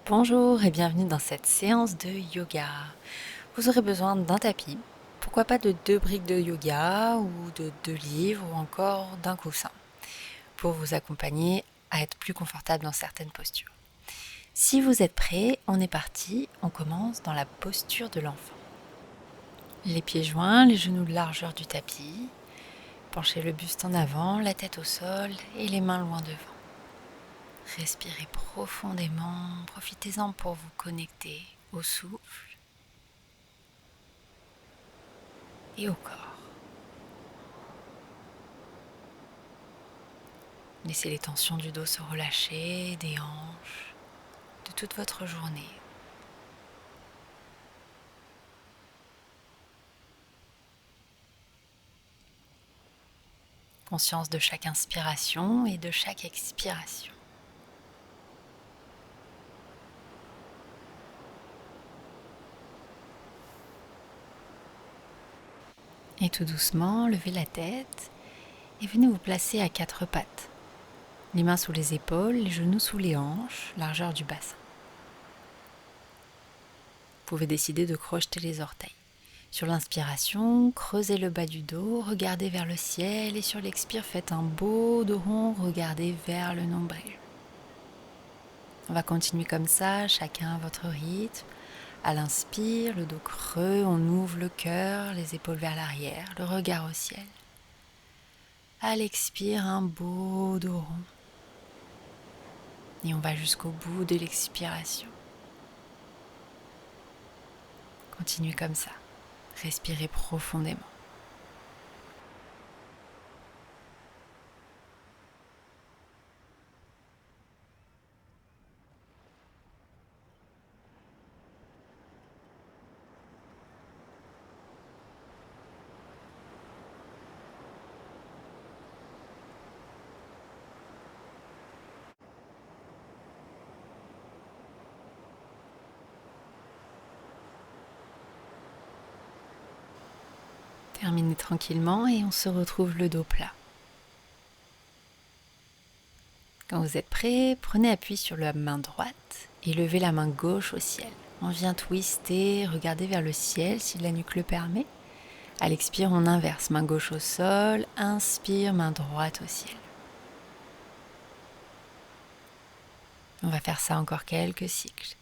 Bonjour et bienvenue dans cette séance de yoga. Vous aurez besoin d'un tapis, pourquoi pas de 2 briques de yoga ou de 2 livres ou encore d'un coussin pour vous accompagner à être plus confortable dans certaines postures. Si vous êtes prêts, on est parti, on commence dans la posture de l'enfant. Les pieds joints, les genoux de largeur du tapis, penchez le buste en avant, la tête au sol et les mains loin devant. Respirez profondément, profitez-en pour vous connecter au souffle et au corps. Laissez les tensions du dos se relâcher, des hanches, de toute votre journée. Conscience de chaque inspiration et de chaque expiration. Et tout doucement, levez la tête et venez vous placer à 4 pattes. Les mains sous les épaules, les genoux sous les hanches, largeur du bassin. Vous pouvez décider de crocheter les orteils. Sur l'inspiration, creusez le bas du dos, regardez vers le ciel et sur l'expire, faites un beau dos rond, regardez vers le nombril. On va continuer comme ça, chacun à votre rythme. À l'inspire, le dos creux, on ouvre le cœur, les épaules vers l'arrière, le regard au ciel. À l'expire, un beau dos rond. Et on va jusqu'au bout de l'expiration. Continuez comme ça. Respirez profondément. Terminez tranquillement et on se retrouve le dos plat. Quand vous êtes prêt, prenez appui sur la main droite et levez la main gauche au ciel. On vient twister, regardez vers le ciel si la nuque le permet. À l'expire, on inverse, main gauche au sol, inspire, main droite au ciel. On va faire ça encore quelques cycles.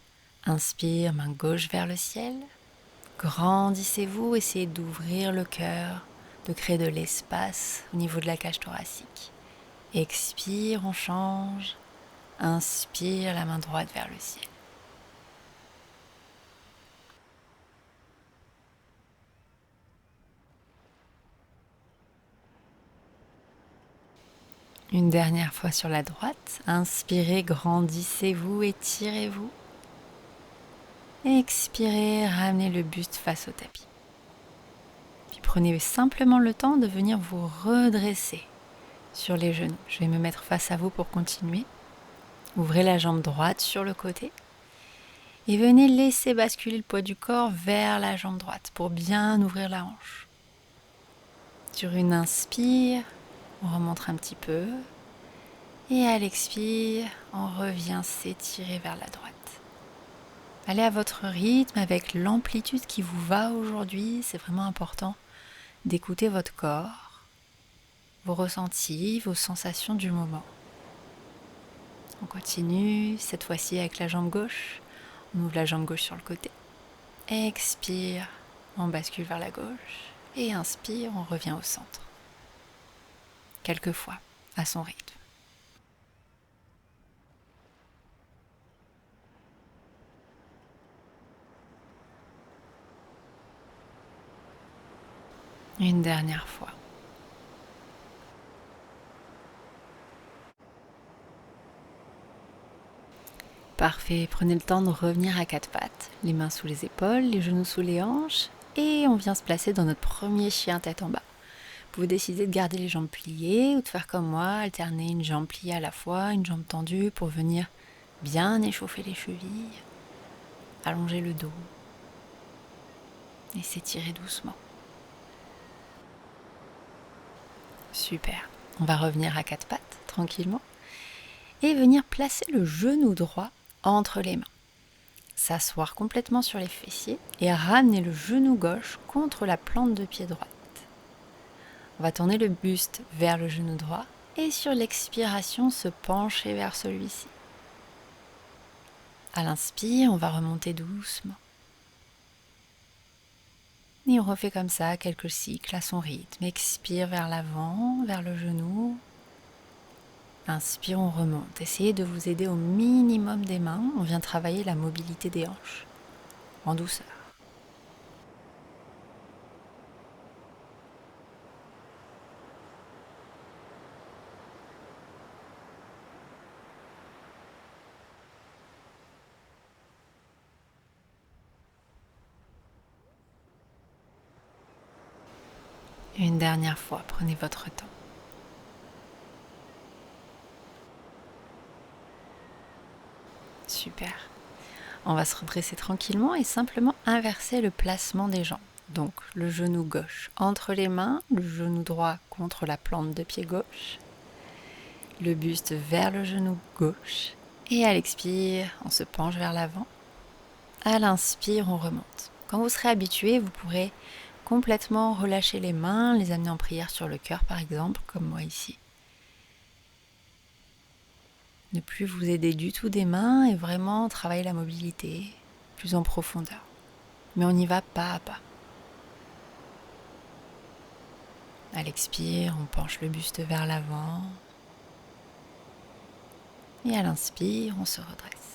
Inspire, main gauche vers le ciel. Grandissez-vous, essayez d'ouvrir le cœur, de créer de l'espace au niveau de la cage thoracique. Expire, on change. Inspire, la main droite vers le ciel. Une dernière fois sur la droite. Inspirez, grandissez-vous, étirez-vous. Expirez, ramenez le buste face au tapis. Puis prenez simplement le temps de venir vous redresser sur les genoux. Je vais me mettre face à vous pour continuer. Ouvrez la jambe droite sur le côté. Et venez laisser basculer le poids du corps vers la jambe droite pour bien ouvrir la hanche. Sur une inspire, on remonte un petit peu. Et à l'expire, on revient s'étirer vers la droite. Allez à votre rythme avec l'amplitude qui vous va aujourd'hui. C'est vraiment important d'écouter votre corps, vos ressentis, vos sensations du moment. On continue, cette fois-ci avec la jambe gauche. On ouvre la jambe gauche sur le côté. Expire, on bascule vers la gauche. Et inspire, on revient au centre. Quelques fois, à son rythme. Une dernière fois. Parfait, prenez le temps de revenir à 4 pattes, les mains sous les épaules, les genoux sous les hanches, et on vient se placer dans notre premier chien tête en bas. Vous pouvez décider de garder les jambes pliées ou de faire comme moi, alterner une jambe pliée à la fois, une jambe tendue pour venir bien échauffer les chevilles, allonger le dos et s'étirer doucement. Super, on va revenir à 4 pattes tranquillement et venir placer le genou droit entre les mains. s'asseoir complètement sur les fessiers et ramener le genou gauche contre la plante de pied droite. On va tourner le buste vers le genou droit et sur l'expiration se pencher vers celui-ci. À l'inspire, on va remonter doucement. Et on refait comme ça quelques cycles à son rythme. Expire vers l'avant, vers le genou. Inspire, on remonte. Essayez de vous aider au minimum des mains. On vient travailler la mobilité des hanches en douceur. Une dernière fois, prenez votre temps. Super. On va se redresser tranquillement et simplement inverser le placement des jambes. Donc le genou gauche entre les mains, le genou droit contre la plante de pied gauche, le buste vers le genou gauche et à l'expire, on se penche vers l'avant. À l'inspire, on remonte. Quand vous serez habitué, vous pourrez complètement relâcher les mains, les amener en prière sur le cœur par exemple, comme moi ici. Ne plus vous aider du tout des mains et vraiment travailler la mobilité plus en profondeur. Mais on y va pas à pas. À l'expire, on penche le buste vers l'avant. Et à l'inspire, on se redresse.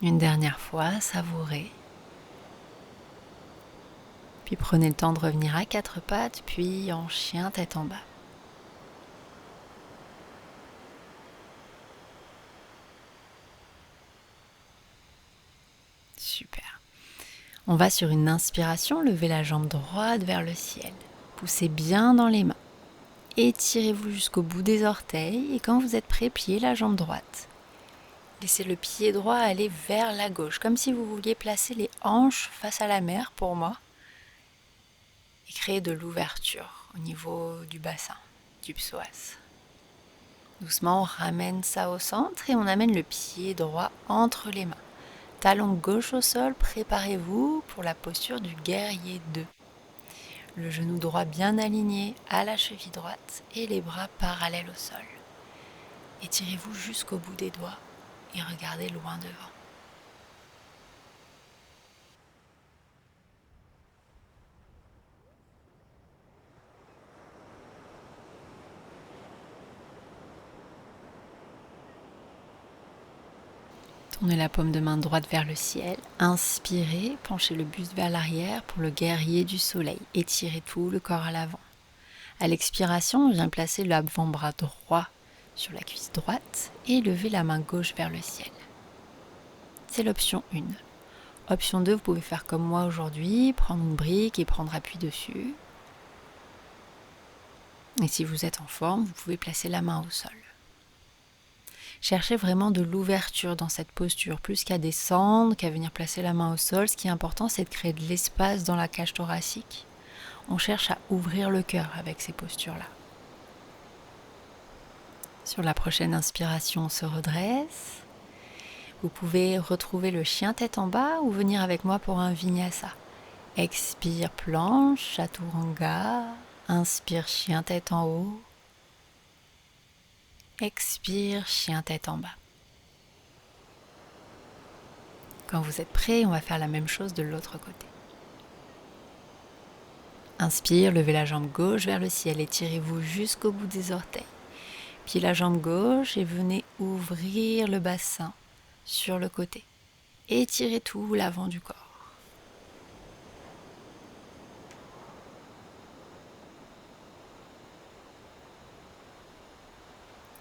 Une dernière fois, savourez. Puis prenez le temps de revenir à quatre pattes, puis en chien tête en bas. Super. On va sur une inspiration, levez la jambe droite vers le ciel. Poussez bien dans les mains. Étirez-vous jusqu'au bout des orteils et quand vous êtes prêt, pliez la jambe droite. Laissez le pied droit aller vers la gauche, comme si vous vouliez placer les hanches face à la mer pour moi et créer de l'ouverture au niveau du bassin, du psoas. Doucement, on ramène ça au centre et on amène le pied droit entre les mains. Talon gauche au sol, préparez-vous pour la posture du guerrier 2. Le genou droit bien aligné à la cheville droite et les bras parallèles au sol. Étirez-vous jusqu'au bout des doigts et regardez loin devant. Tournez la paume de main droite vers le ciel. Inspirez, penchez le buste vers l'arrière pour le guerrier du soleil. Étirez tout le corps à l'avant. À l'expiration, on vient placer l'avant-bras droit sur la cuisse droite et lever la main gauche vers le ciel. C'est l'option 1. Option 2, vous pouvez faire comme moi aujourd'hui, prendre une brique et prendre appui dessus. Et si vous êtes en forme, vous pouvez placer la main au sol. Cherchez vraiment de l'ouverture dans cette posture, plus qu'à descendre, qu'à venir placer la main au sol. Ce qui est important, c'est de créer de l'espace dans la cage thoracique. On cherche à ouvrir le cœur avec ces postures-là. Sur la prochaine inspiration, on se redresse. Vous pouvez retrouver le chien tête en bas ou venir avec moi pour un vinyasa. Expire, planche, chaturanga. Inspire, chien tête en haut. Expire, chien tête en bas. Quand vous êtes prêt, on va faire la même chose de l'autre côté. Inspire, levez la jambe gauche vers le ciel, étirez-vous jusqu'au bout des orteils. Puis la jambe gauche et venez ouvrir le bassin sur le côté. Étirez tout l'avant du corps.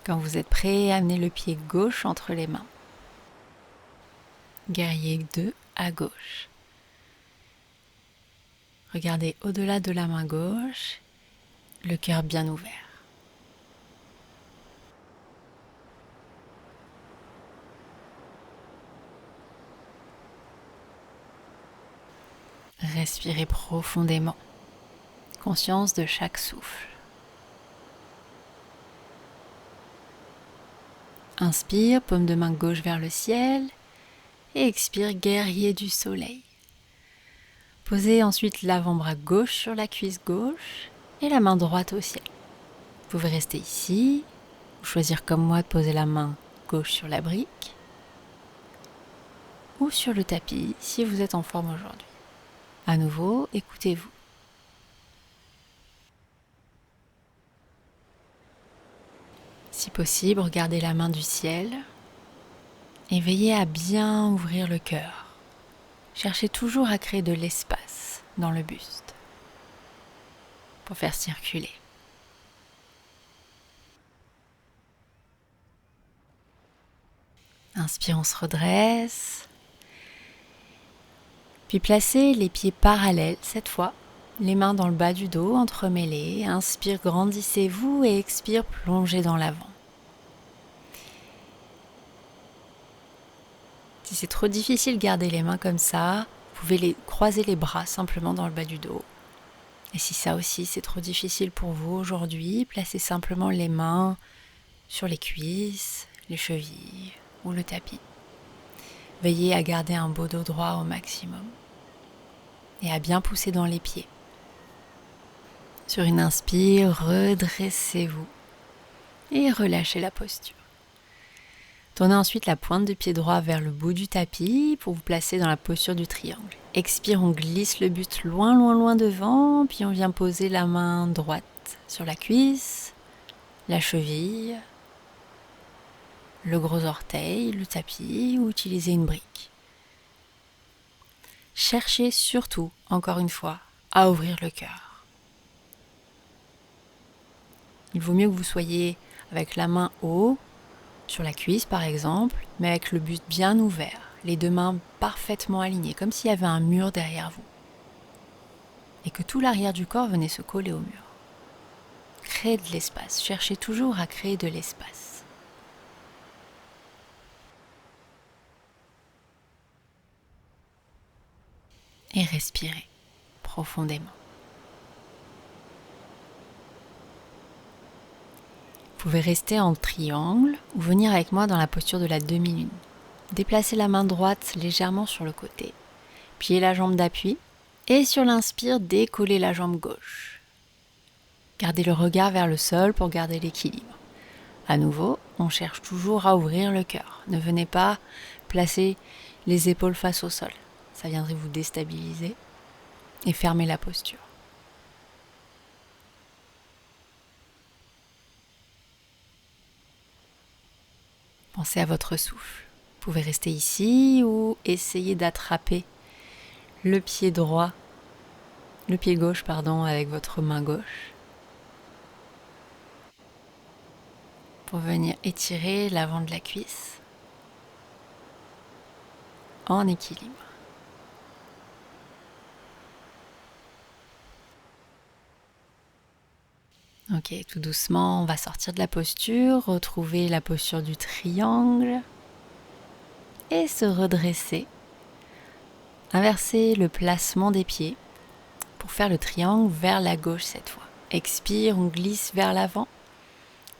Quand vous êtes prêt, amenez le pied gauche entre les mains. Guerrier 2 à gauche. Regardez au-delà de la main gauche, le cœur bien ouvert. Respirez profondément, conscience de chaque souffle. Inspire, paume de main gauche vers le ciel et expire, guerrier du soleil. Posez ensuite l'avant-bras gauche sur la cuisse gauche et la main droite au ciel. Vous pouvez rester ici ou choisir comme moi de poser la main gauche sur la brique ou sur le tapis si vous êtes en forme aujourd'hui. À nouveau, écoutez-vous. Si possible, regardez la main du ciel et veillez à bien ouvrir le cœur. Cherchez toujours à créer de l'espace dans le buste pour faire circuler. Inspire, on se redresse. Puis placez les pieds parallèles cette fois, les mains dans le bas du dos, entremêlées. Inspire, grandissez-vous et expire, plongez dans l'avant. Si c'est trop difficile, gardez les mains comme ça. Vous pouvez croiser les bras simplement dans le bas du dos. Et si ça aussi c'est trop difficile pour vous aujourd'hui, placez simplement les mains sur les cuisses, les chevilles ou le tapis. Veillez à garder un beau dos droit au maximum et à bien pousser dans les pieds. Sur une inspire, redressez-vous et relâchez la posture. Tournez ensuite la pointe de pied droit vers le bout du tapis pour vous placer dans la posture du triangle. Expire, on glisse le buste loin, loin, loin devant, puis on vient poser la main droite sur la cuisse, la cheville, le gros orteil, le tapis ou utiliser une brique. Cherchez surtout, encore une fois, à ouvrir le cœur. Il vaut mieux que vous soyez avec la main haut, sur la cuisse par exemple, mais avec le buste bien ouvert, les deux mains parfaitement alignées, comme s'il y avait un mur derrière vous. Et que tout l'arrière du corps venait se coller au mur. Créez de l'espace, cherchez toujours à créer de l'espace. Et respirez profondément. Vous pouvez rester en triangle ou venir avec moi dans la posture de la demi-lune. Déplacez la main droite légèrement sur le côté, pliez la jambe d'appui et sur l'inspire, décollez la jambe gauche. Gardez le regard vers le sol pour garder l'équilibre. À nouveau, on cherche toujours à ouvrir le cœur. Ne venez pas placer les épaules face au sol. Ça viendrait vous déstabiliser et fermer la posture. Pensez à votre souffle. Vous pouvez rester ici ou essayer d'attraper le pied gauche, avec votre main gauche. Pour venir étirer l'avant de la cuisse en équilibre. Ok, tout doucement, on va sortir de la posture, retrouver la posture du triangle et se redresser. Inverser le placement des pieds pour faire le triangle vers la gauche cette fois. Expire, on glisse vers l'avant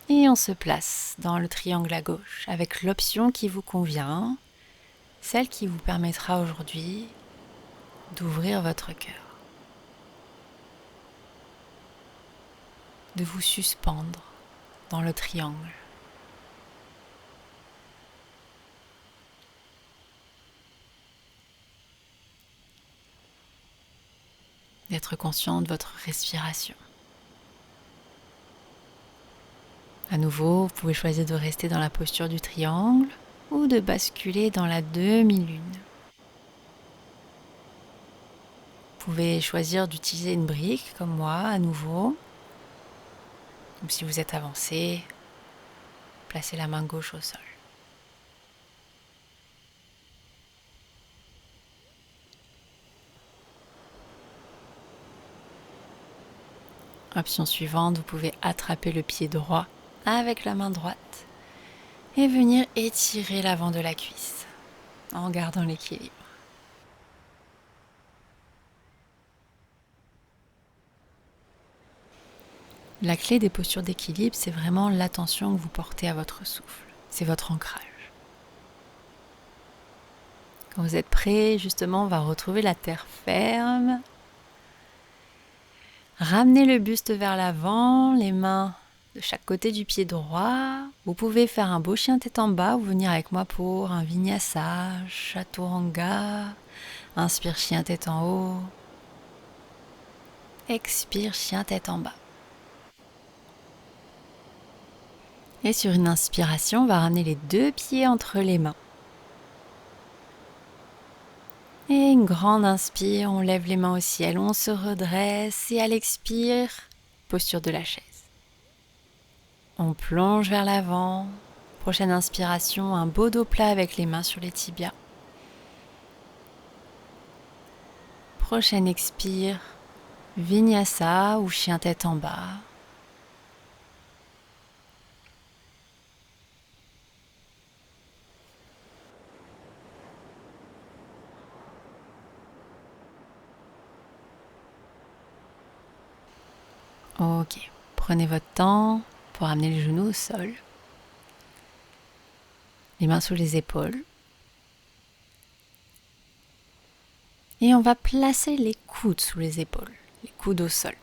et on se place dans le triangle à gauche avec l'option qui vous convient, celle qui vous permettra aujourd'hui d'ouvrir votre cœur, de vous suspendre dans le triangle. D'être conscient de votre respiration. À nouveau, vous pouvez choisir de rester dans la posture du triangle ou de basculer dans la demi-lune. Vous pouvez choisir d'utiliser une brique comme moi à nouveau. Comme si vous êtes avancé, placez la main gauche au sol. Option suivante, vous pouvez attraper le pied droit avec la main droite et venir étirer l'avant de la cuisse en gardant l'équilibre. La clé des postures d'équilibre, c'est vraiment l'attention que vous portez à votre souffle. C'est votre ancrage. Quand vous êtes prêt, justement, on va retrouver la terre ferme. Ramenez le buste vers l'avant, les mains de chaque côté du pied droit. Vous pouvez faire un beau chien tête en bas ou venir avec moi pour un vinyasa, chaturanga. Inspire, chien tête en haut. Expire, chien tête en bas. Et sur une inspiration, on va ramener les deux pieds entre les mains. Et une grande inspire, on lève les mains au ciel, on se redresse et à l'expire, posture de la chaise. On plonge vers l'avant. Prochaine inspiration, un beau dos plat avec les mains sur les tibias. Prochaine expire, vinyasa ou chien tête en bas. Ok, prenez votre temps pour amener les genoux au sol. Les mains sous les épaules. Et on va placer les coudes sous les épaules, les coudes au sol.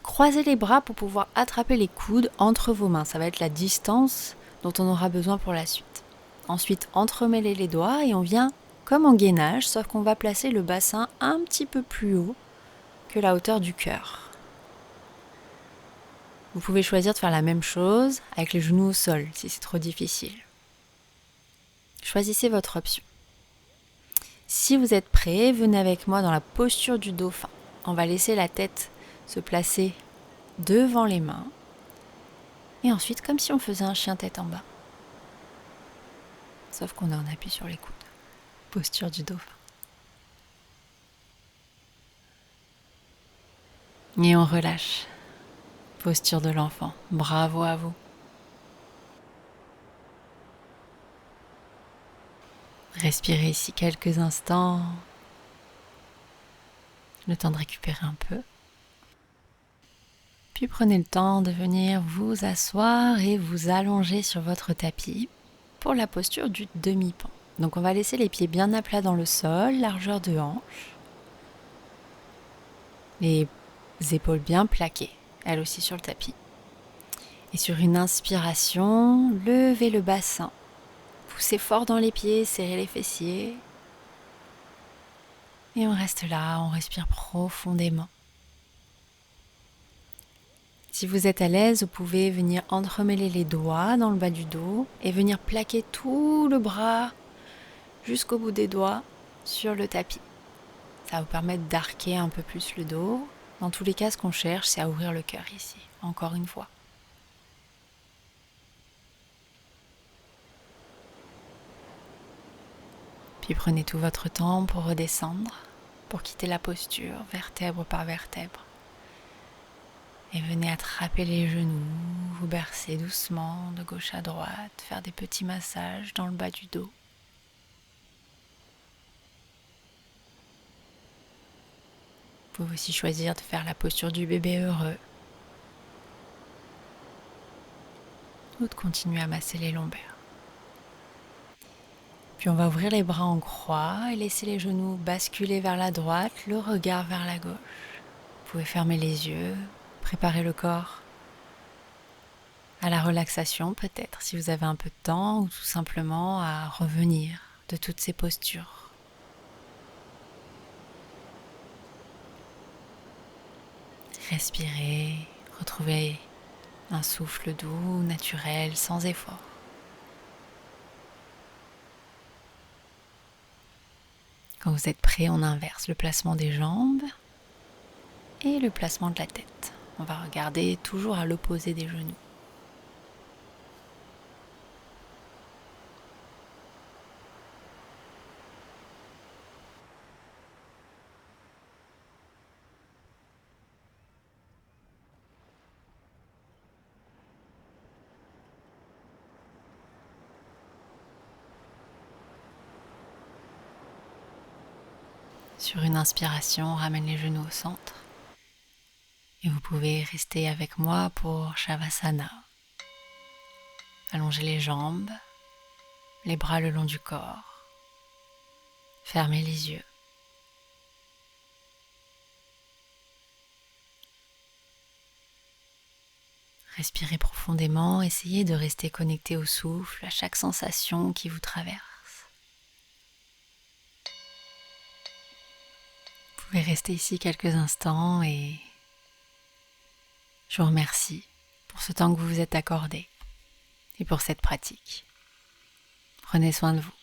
Croisez les bras pour pouvoir attraper les coudes entre vos mains. Ça va être la distance dont on aura besoin pour la suite. Ensuite, entremêlez les doigts et on vient comme en gainage, sauf qu'on va placer le bassin un petit peu plus haut que la hauteur du cœur. Vous pouvez choisir de faire la même chose avec les genoux au sol si c'est trop difficile. Choisissez votre option. Si vous êtes prêt, venez avec moi dans la posture du dauphin. On va laisser la tête se placer devant les mains. Et ensuite, comme si on faisait un chien tête en bas. Sauf qu'on a un appui sur les coudes. Posture du dauphin. Et on relâche. Posture de l'enfant. Bravo à vous. Respirez ici quelques instants. Le temps de récupérer un peu. Puis prenez le temps de venir vous asseoir et vous allonger sur votre tapis pour la posture du demi-pont. Donc on va laisser les pieds bien à plat dans le sol, largeur de hanche. Les épaules bien plaquées, elles aussi sur le tapis. Et sur une inspiration, levez le bassin. Poussez fort dans les pieds, serrez les fessiers. Et on reste là, on respire profondément. Si vous êtes à l'aise, vous pouvez venir entremêler les doigts dans le bas du dos et venir plaquer tout le bras jusqu'au bout des doigts sur le tapis. Ça va vous permettre d'arquer un peu plus le dos. Dans tous les cas, ce qu'on cherche, c'est à ouvrir le cœur ici, encore une fois. Puis prenez tout votre temps pour redescendre, pour quitter la posture, vertèbre par vertèbre. Et venez attraper les genoux, vous bercer doucement de gauche à droite, faire des petits massages dans le bas du dos. Vous pouvez aussi choisir de faire la posture du bébé heureux ou de continuer à masser les lombaires. Puis on va ouvrir les bras en croix et laisser les genoux basculer vers la droite, le regard vers la gauche. Vous pouvez fermer les yeux, préparer le corps à la relaxation peut-être si vous avez un peu de temps ou tout simplement à revenir de toutes ces postures. Respirez, retrouvez un souffle doux, naturel, sans effort. Quand vous êtes prêt, on inverse le placement des jambes et le placement de la tête. On va regarder toujours à l'opposé des genoux. Sur une inspiration, on ramène les genoux au centre. Et vous pouvez rester avec moi pour Shavasana. Allongez les jambes, les bras le long du corps. Fermez les yeux. Respirez profondément, essayez de rester connecté au souffle, à chaque sensation qui vous traverse. Vous pouvez rester ici quelques instants et je vous remercie pour ce temps que vous vous êtes accordé et pour cette pratique. Prenez soin de vous.